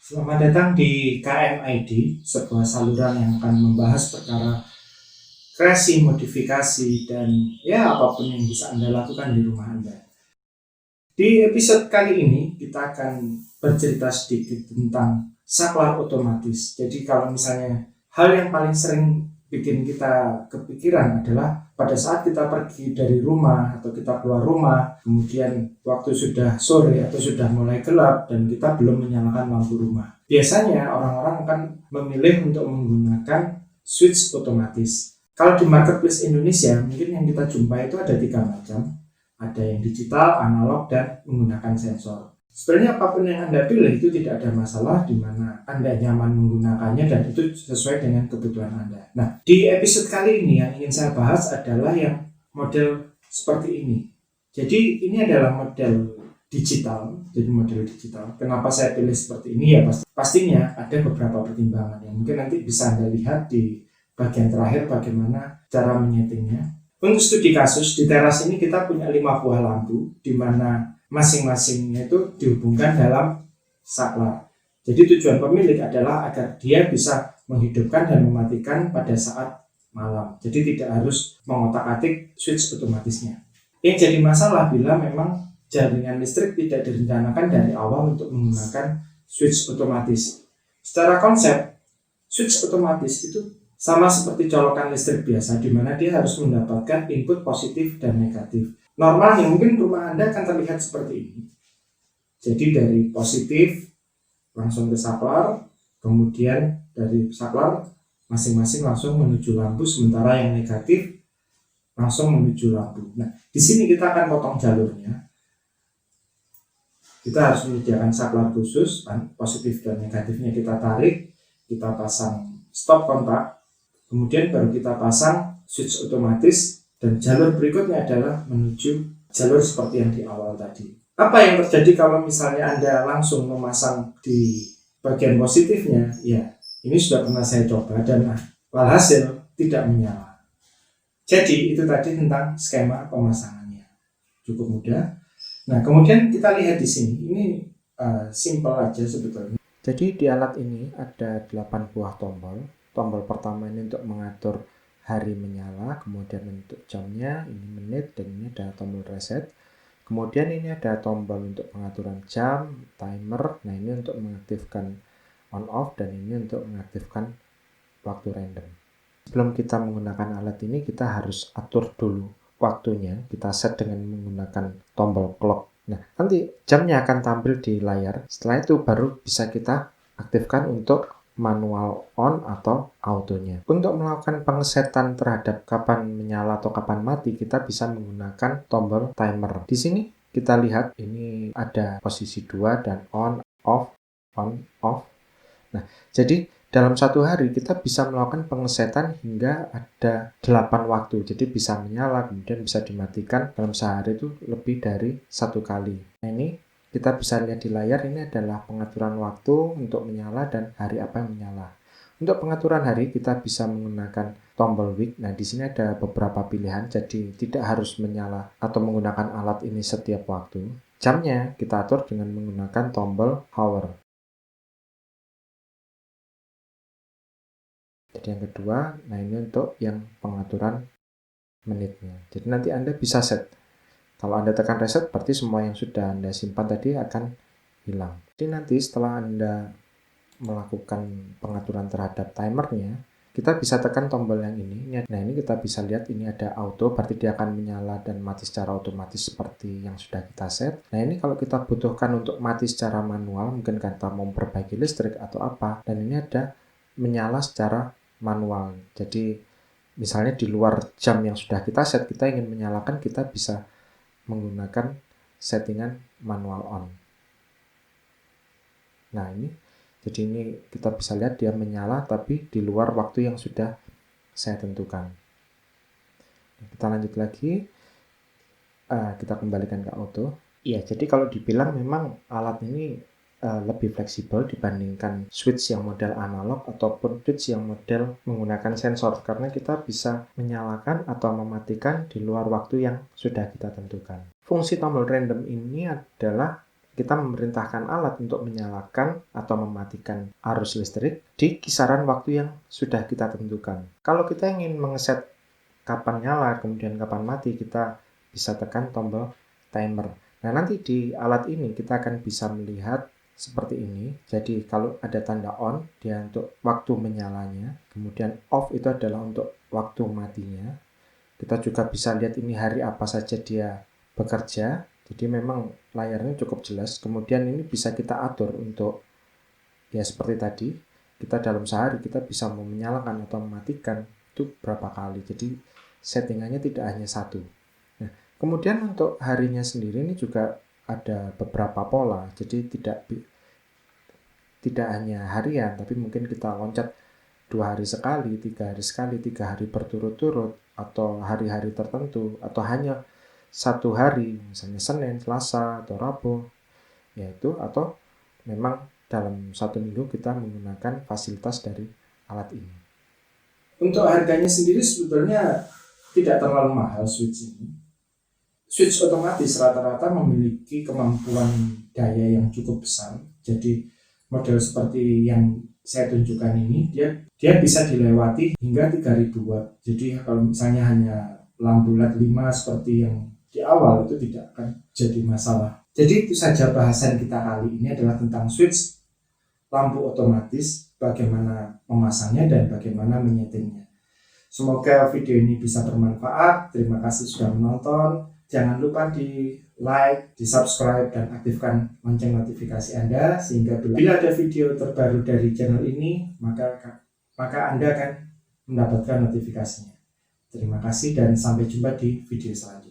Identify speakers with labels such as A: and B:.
A: Selamat datang di KMID, sebuah saluran yang akan membahas perkara kreasi, modifikasi, dan ya apapun yang bisa Anda lakukan di rumah Anda. Di episode kali ini kita akan bercerita sedikit tentang saklar otomatis. Jadi kalau misalnya hal yang paling sering bikin kita kepikiran adalah pada saat kita pergi dari rumah atau kita keluar rumah, kemudian waktu sudah sore atau sudah mulai gelap dan kita belum menyalakan lampu rumah. Biasanya orang-orang akan memilih untuk menggunakan switch otomatis. Kalau di marketplace Indonesia, mungkin yang kita jumpai itu ada 3 macam. Ada yang digital, analog, dan menggunakan sensor. Sebenarnya apapun yang Anda pilih itu tidak ada masalah di mana Anda nyaman menggunakannya dan itu sesuai dengan kebutuhan Anda. Nah, di episode kali ini yang ingin saya bahas adalah yang model seperti ini. Jadi ini adalah model digital, jadi model digital. Kenapa saya pilih seperti ini ya pastinya ada beberapa pertimbangan yang mungkin nanti bisa Anda lihat di bagian terakhir bagaimana cara menyetingnya. Untuk studi kasus di teras ini kita punya 5 buah lampu di mana masing-masingnya itu dihubungkan dalam saklar. Jadi tujuan pemilik adalah agar dia bisa menghidupkan dan mematikan pada saat malam. Jadi tidak harus mengotak-atik switch otomatisnya. Yang jadi masalah bila memang jaringan listrik tidak direncanakan dari awal untuk menggunakan switch otomatis. Secara konsep, switch otomatis itu sama seperti colokan listrik biasa, di mana dia harus mendapatkan input positif dan negatif. Normalnya mungkin rumah Anda akan terlihat seperti ini. Jadi dari positif langsung ke saklar, kemudian dari saklar masing-masing langsung menuju lampu, sementara yang negatif langsung menuju lampu. Nah, di sini kita akan potong jalurnya. Kita harus menyediakan saklar khusus, positif dan negatifnya kita tarik, kita pasang stop kontak, kemudian baru kita pasang switch otomatis dan jalur berikutnya adalah menuju jalur seperti yang di awal tadi. Apa yang terjadi kalau misalnya Anda langsung memasang di bagian positifnya? Ya, ini sudah pernah saya coba dan walhasil tidak menyala. Jadi itu tadi tentang skema pemasangannya. Cukup mudah. Nah, kemudian kita lihat di sini. Ini simple aja sebetulnya. Jadi di alat ini ada 8 buah tombol. Tombol pertama ini untuk mengatur hari menyala, kemudian untuk jamnya, ini menit, dan ini ada tombol reset. Kemudian ini ada tombol untuk pengaturan jam, timer, nah ini untuk mengaktifkan on off, dan ini untuk mengaktifkan waktu random. Sebelum kita menggunakan alat ini, kita harus atur dulu waktunya, kita set dengan menggunakan tombol clock. Nah, nanti jamnya akan tampil di layar, setelah itu baru bisa kita aktifkan untuk manual on atau autonya. Untuk melakukan pengesetan terhadap kapan menyala atau kapan mati, kita bisa menggunakan tombol timer. Di sini kita lihat ini ada posisi 2 dan on, off, on, off. Nah, jadi dalam satu hari kita bisa melakukan pengesetan hingga ada 8 waktu. Jadi bisa menyala, kemudian bisa dimatikan dalam sehari itu lebih dari 1 kali. Nah, ini kita bisa lihat di layar, ini adalah pengaturan waktu untuk menyala dan hari apa yang menyala. Untuk pengaturan hari kita bisa menggunakan tombol week. Nah, di sini ada beberapa pilihan, jadi tidak harus menyala atau menggunakan alat ini setiap waktu. Jamnya kita atur dengan menggunakan tombol hour. Jadi yang kedua, nah ini untuk yang pengaturan menitnya. Jadi nanti Anda bisa set. Kalau Anda tekan reset, berarti semua yang sudah Anda simpan tadi akan hilang. Jadi nanti setelah Anda melakukan pengaturan terhadap timernya, kita bisa tekan tombol yang ini. Nah, ini kita bisa lihat ini ada auto, berarti dia akan menyala dan mati secara otomatis seperti yang sudah kita set. Nah, ini kalau kita butuhkan untuk mati secara manual, mungkin kita mau memperbaiki listrik atau apa, dan ini ada menyala secara manual. Jadi misalnya di luar jam yang sudah kita set, kita ingin menyalakan, kita bisa menggunakan settingan manual on. Nah, jadi ini kita bisa lihat dia menyala tapi di luar waktu yang sudah saya tentukan. Kita lanjut lagi, kita kembalikan ke auto. Ya, jadi kalau dibilang memang alat ini lebih fleksibel dibandingkan switch yang model analog ataupun switch yang model menggunakan sensor, karena kita bisa menyalakan atau mematikan di luar waktu yang sudah kita tentukan. Fungsi tombol random ini adalah
B: kita memerintahkan alat untuk menyalakan atau mematikan arus listrik di kisaran waktu yang sudah kita tentukan. Kalau kita ingin mengeset kapan nyala, kemudian kapan mati, kita bisa tekan tombol timer. Nah, nanti di alat ini kita akan bisa melihat seperti ini. Jadi kalau ada tanda on, dia untuk waktu menyalanya, kemudian off itu adalah untuk waktu matinya. Kita juga bisa lihat ini hari apa saja dia bekerja. Jadi memang layarnya cukup jelas. Kemudian ini bisa kita atur untuk, ya seperti tadi, kita dalam sehari kita bisa mau menyalakan atau mematikan itu berapa kali. Jadi settingannya tidak hanya satu. Nah, kemudian untuk harinya sendiri ini juga ada beberapa pola. Jadi tidak hanya harian, tapi mungkin kita loncat 2 hari sekali, 3 hari sekali, 3 hari berturut-turut, atau hari-hari tertentu, atau hanya 1 hari, misalnya Senin, Selasa, atau Rabu, yaitu atau memang dalam 1 minggu kita menggunakan fasilitas dari alat ini.
A: Untuk harganya sendiri sebetulnya tidak terlalu mahal switch ini. Switch otomatis rata-rata memiliki kemampuan daya yang cukup besar. Jadi model seperti yang saya tunjukkan ini, dia bisa dilewati hingga 3000 watt. Jadi kalau misalnya hanya lampu LED 5 seperti yang di awal, itu tidak akan jadi masalah. Jadi itu saja bahasan kita kali ini adalah tentang switch lampu otomatis, bagaimana memasangnya dan bagaimana menyetingnya. Semoga video ini bisa bermanfaat. Terima kasih sudah menonton. Jangan lupa di like, di subscribe, dan aktifkan lonceng notifikasi Anda sehingga bila ada video terbaru dari channel ini, maka Anda akan mendapatkan notifikasinya. Terima kasih dan sampai jumpa di video selanjutnya.